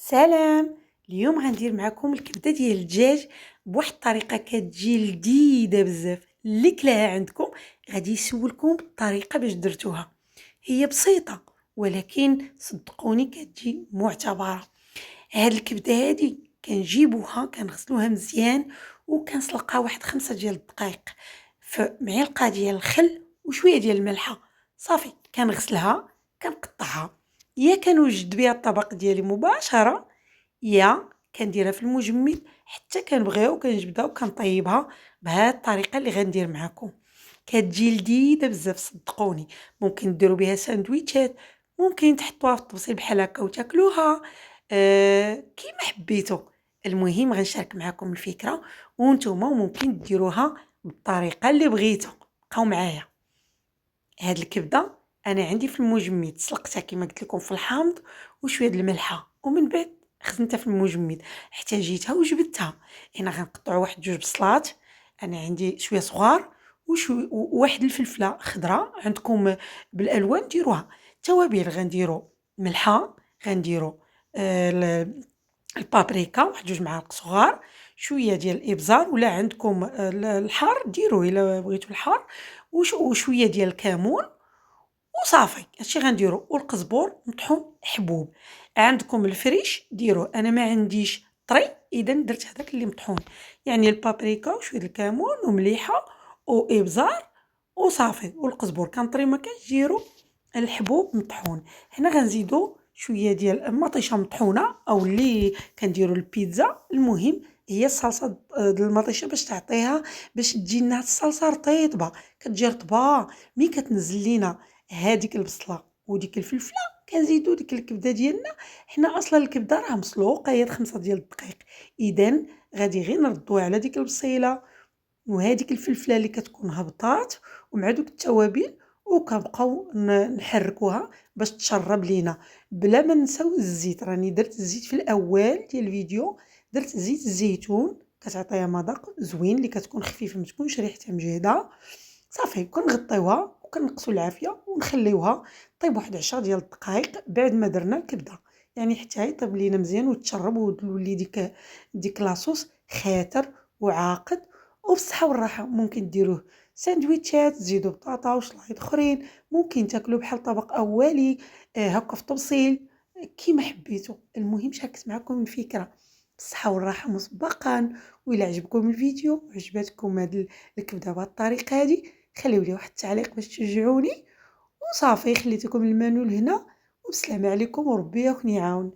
سلام. اليوم غندير معكم الكبده ديال الدجاج بواحد الطريقه كتجي لذيذه بزاف. اللي كلاها عندكم غادي يسولكم بالطريقه باش درتوها. هي بسيطه ولكن صدقوني كتجي معتبره. هاد الكبده هادي كنجيبوها كنغسلوها مزيان وكنسلقها واحد 5 ديال الدقائق في معلقه ديال الخل وشويه ديال الملحه. صافي كنغسلها كنقطعها، يا كنوجد بها الطبق ديالي مباشره يا كنديرها في المجمد حتى كنبغيها وكنجبدها وكنطيبها بهاد الطريقه اللي غندير معكم. كتجي لذيذه بزاف صدقوني. ممكن ديروا بها ساندويتشات، ممكن تحطوها في الطبسيل بحال هكا وتاكلوها كيما حبيتو. المهم غنشارك معكم الفكره وانتم ممكن ديروها بالطريقه اللي بغيتو. بقاو معايا. هاد الكبده انا عندي في المجمد سلقتها كما قلت لكم في الحامض وشويه د الملحه، ومن بعد خزنتها في المجمد حتى جيتها وجبدتها. هنا غنقطعوا واحد جوج بصلات، انا عندي شويه صغار وشويه وواحد الفلفله خضراء عندكم بالالوان ديروها. توابل غنديروا ملحه، غنديروا البابريكا واحد جوج معالق صغار، شويه ديال الابزار ولا عندكم الحار ديروه الا بغيتو الحار، وشويه ديال الكمون وصافي. هادشي غنديرو، والقزبور مطحون حبوب. عندكم الفريش ديروه، انا ما عنديش طري اذا درت هذاك اللي مطحون، يعني البابريكا وشويه الكمون ومليحه وابزار وصافي. والقزبور كان طري ما كانش ديروا الحبوب مطحون. هنا غنزيدو شويه ديال مطيشه مطحونه او اللي كنديروا البيتزا. المهم هي الصلصه ديال المطيشه باش تعطيها، باش تجي لنا الصلصه رطيبه كتجي رطبه. ملي كتنزل لينا هذيك البصله وديك الفلفله كنزيدو ديك الكبده ديالنا. حنا اصلا الكبده راه مسلوقه هي 5 ديال الدقائق، اذا غادي غير نردوها على ديك البصيله وهذيك الفلفله اللي كتكون هبطات ومع دوك التوابل، وكنبقاو نحركوها باش تشرب لينا بلا ما نساو الزيت. راني درت الزيت في الاول ديال الفيديو، درت زيت الزيتون كتعطيها مذاق زوين اللي كتكون خفيفه ما تكونش ريحتها مجهده. صافي كنغطيوها وكنقصوا العافيه ونخليوها طيب واحد 10 ديال الدقائق بعد ما درنا الكبده، يعني حتى يطيب لينا مزيان وتشرب وتولي ديك لاصوص خاتر وعاقد وبالصحه والراحه. ممكن ديروه ساندويتشات، تزيدوا بطاطا وشلايط اخرين، ممكن تاكلوه بحال طبق اولي هكا في طبسيل كيما حبيتو. المهم شاركت معكم الفكره بالصحه والراحه مسبقا. وإلا عجبكم الفيديو وعجبتكم هاد الكبده بهاد الطريقه هادي خليو لي واحد التعليق باش تشجعوني. وصافي خليتكم المنول هنا، وبسلامه عليكم وربي يكون يعاون.